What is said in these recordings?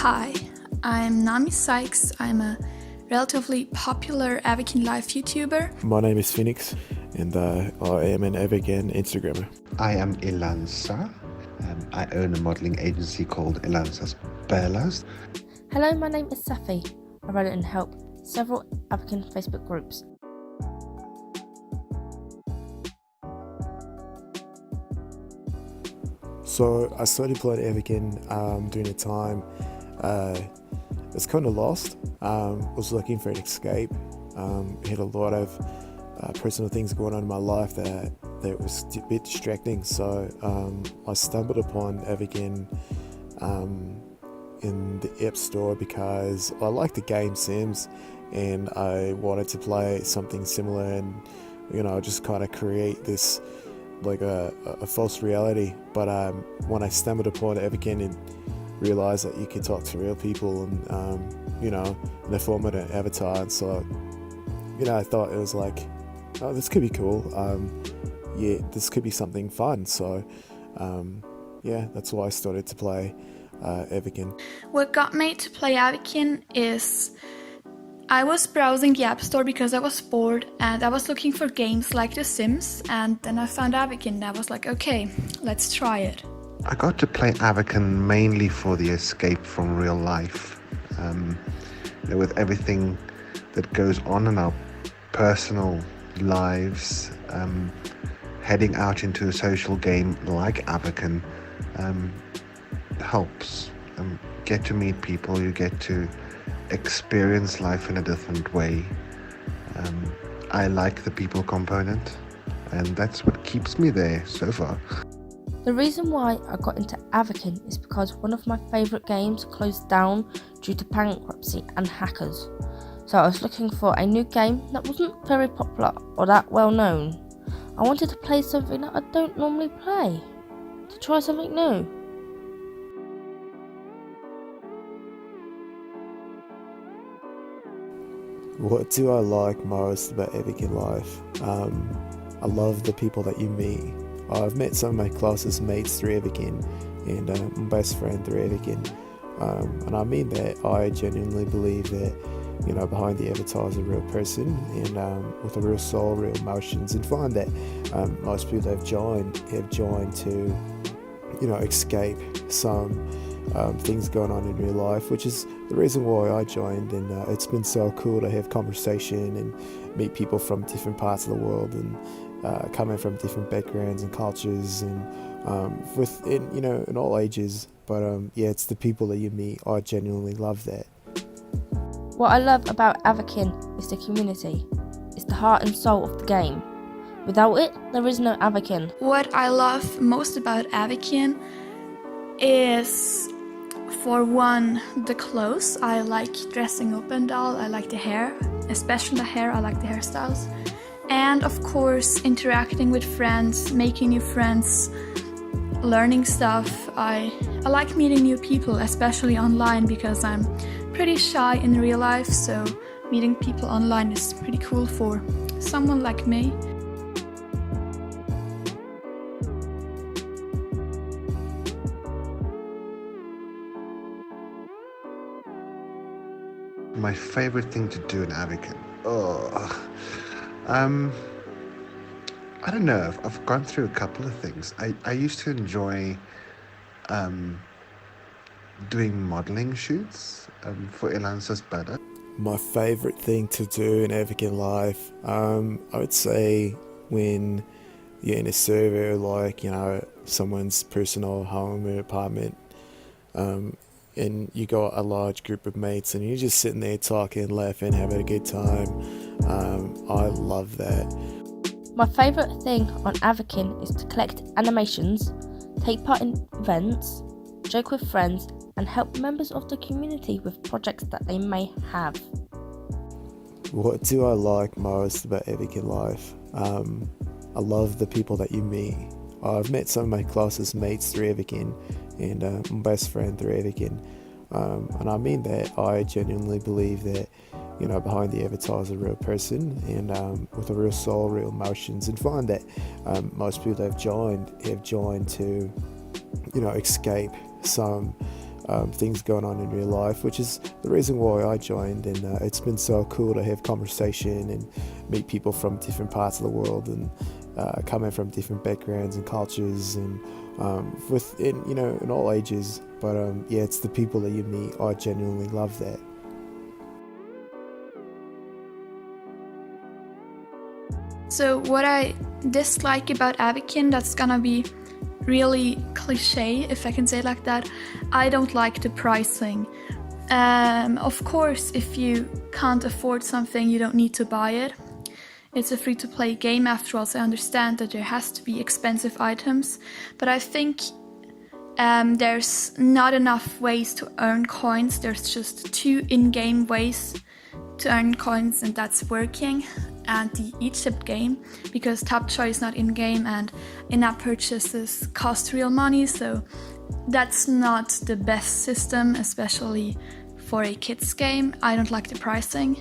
Hi, I'm Nami Sykes. I'm a relatively popular Avakin Life YouTuber. My name is Phoenix, and I am an Avakin Instagrammer. I am Elansa. I own a modelling agency called Elansa's Bellas. Hello, my name is Safi. I run and help several Avakin Facebook groups. So I started playing Avakin during a time I was kind of lost. Was looking for an escape. Had a lot of personal things going on in my life that was a bit distracting. So I stumbled upon Avakin in the App Store because I like the game Sims, and I wanted to play something similar, and just kind of create this like a false reality. But when I stumbled upon Avakin and realized that you could talk to real people and in the form of an avatar, and so I thought it was like, oh, this could be cool. This could be something fun. So that's why I started to play Avakin. What got me to play Avakin is I was browsing the App Store because I was bored and I was looking for games like The Sims, and then I found Avakin and I was like, okay, let's try it. I got to play Avakin mainly for the escape from real life. With everything that goes on in our personal lives, heading out into a social game like Avakin helps. Get to meet people, you get to experience life in a different way. I like the people component, and that's what keeps me there so far. The reason why I got into Avakin is because one of my favourite games closed down due to bankruptcy and hackers. So I was looking for a new game that wasn't very popular or that well known. I wanted to play something that I don't normally play, to try something new. What do I like most about Avakin Life? I love the people that you meet. I've met some of my closest mates through Avakin, and my best friend through Avakin. And I mean that. I genuinely believe that behind the avatar is a real person, and with a real soul, real emotions, and find that most people have joined to escape some things going on in real life, which is the reason why I joined. And it's been so cool to have conversation and meet people from different parts of the world, and coming from different backgrounds and cultures, and in all ages. But it's the people that you meet. I genuinely love that. What I love about Avakin is the community. It's the heart and soul of the game. Without it, there is no Avakin. What I love most about Avakin is, for one, the clothes. I like dressing up and all. I like the hair, especially the hair. I like the hairstyles. And of course, interacting with friends, making new friends, learning stuff. I like meeting new people, especially online, because I'm pretty shy in real life, so meeting people online is pretty cool for someone like me. My favorite thing to do in Avakin? I don't know. I've gone through a couple of things. I used to enjoy doing modelling shoots for Elansa's Bellas. My favorite thing to do in Avakin Life, I would say when you're in a server, like someone's personal home or apartment, and you got a large group of mates and you're just sitting there talking, laughing, having a good time. I love that. My favourite thing on Avakin is to collect animations, take part in events, joke with friends, and help members of the community with projects that they may have. What do I like most about Avakin Life? I love the people that you meet. I've met some of my closest mates through Avakin, and my best friend through Avakin. And I mean that. I genuinely believe that behind the avatar is a real person, and with a real soul, real emotions, and find that most people have joined to escape some things going on in real life, which is the reason why I joined. And it's been so cool to have conversation and meet people from different parts of the world and coming from different backgrounds and cultures and in all ages. But yeah, it's the people that you meet. I genuinely love that. So what I dislike about Avakin, that's gonna be really cliche, if I can say it like that. I don't like the pricing. Of course, if you can't afford something, you don't need to buy it. It's a free-to-play game after all, so I understand that there has to be expensive items. But I think there's not enough ways to earn coins. There's just 2 in-game ways to earn coins, and that's working and the Egypt game, because Top Choice is not in-game and in-app purchases cost real money, so that's not the best system, especially for a kids game. I don't like the pricing.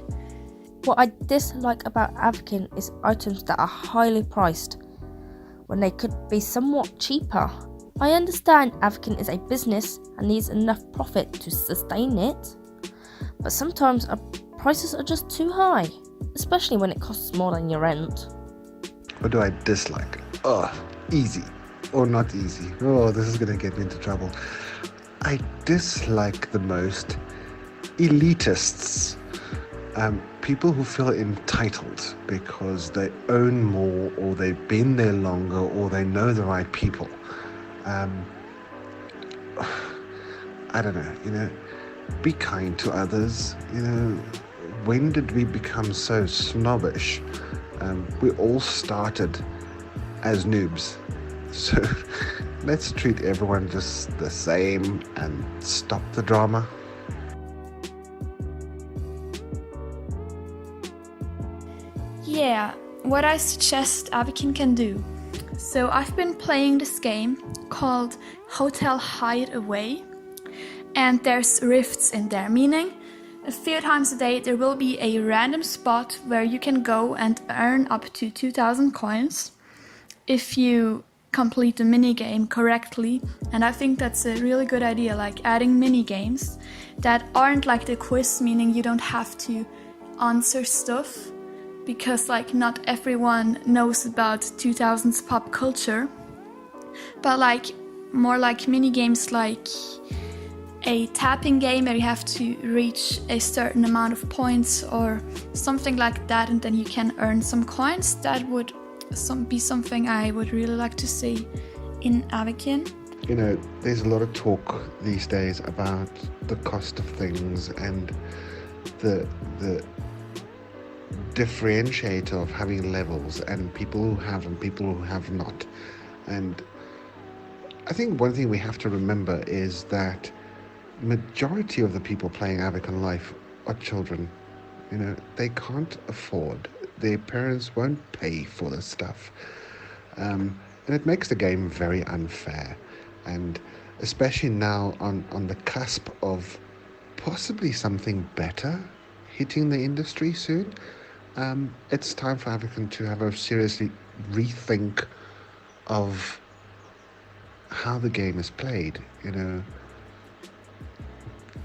What I dislike about Avakin is items that are highly priced when they could be somewhat cheaper. I understand Avakin is a business and needs enough profit to sustain it, but sometimes prices are just too high, especially when it costs more than your rent. What do I dislike? Easy or not easy. This is going to get me into trouble. I dislike the most elitists. People who feel entitled because they own more, or they've been there longer, or they know the right people. I don't know, be kind to others. When did we become so snobbish? We all started as noobs. So let's treat everyone just the same and stop the drama. Yeah, what I suggest Avakin can do. So I've been playing this game called Hotel Hideaway, and there's rifts in there, meaning a few times a day there will be a random spot where you can go and earn up to 2,000 coins if you complete the minigame correctly. And I think that's a really good idea, like adding minigames that aren't like the quiz, meaning you don't have to answer stuff, because like not everyone knows about 2000s pop culture, but like more like mini games, like a tapping game where you have to reach a certain amount of points or something like that, and then you can earn some coins. That would be something I would really like to see in Avakin. There's a lot of talk these days about the cost of things and the differentiator of having levels and people who have and people who have not. And I think one thing we have to remember is that majority of the people playing Avakin Life are children. They can't afford. Their parents won't pay for this stuff. And it makes the game very unfair. And especially now on the cusp of possibly something better hitting the industry soon, it's time for Avakin to have a seriously rethink of how the game is played.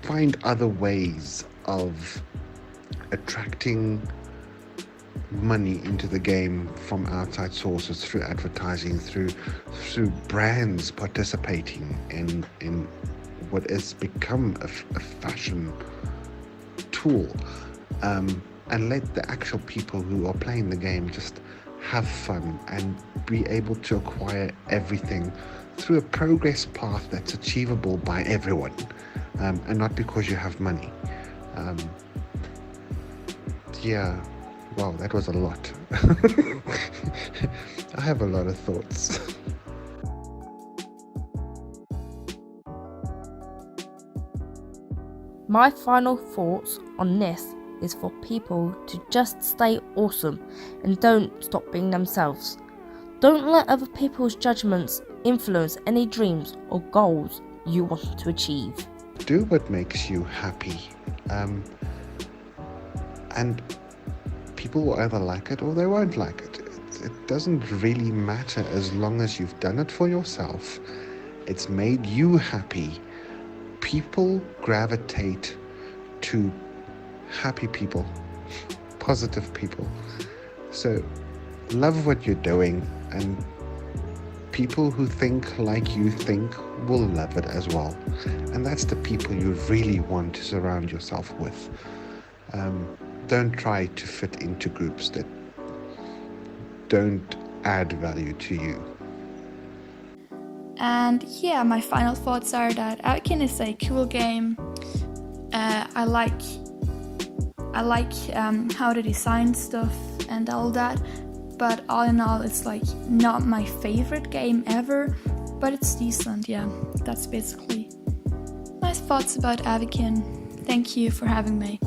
Find other ways of attracting money into the game from outside sources, through advertising, through brands participating in what has become a fashion tool, and let the actual people who are playing the game just have fun and be able to acquire everything through a progress path that's achievable by everyone, and not because you have money. Wow, that was a lot. I have a lot of thoughts. My final thoughts on this is for people to just stay awesome and don't stop being themselves. Don't let other people's judgments influence any dreams or goals you want to achieve. Do what makes you happy. And people will either like it or they won't like it. It doesn't really matter as long as you've done it for yourself. It's made you happy. people gravitate to happy people, positive people. So love what you're doing, and people who think like you think will love it as well. And that's the people you really want to surround yourself with. Don't try to fit into groups that don't add value to you. And yeah, my final thoughts are that Avakin is a cool game. I like how they design stuff and all that, but all in all, it's like not my favorite game ever, but it's decent. Yeah, that's basically my thoughts about Avakin. Thank you for having me.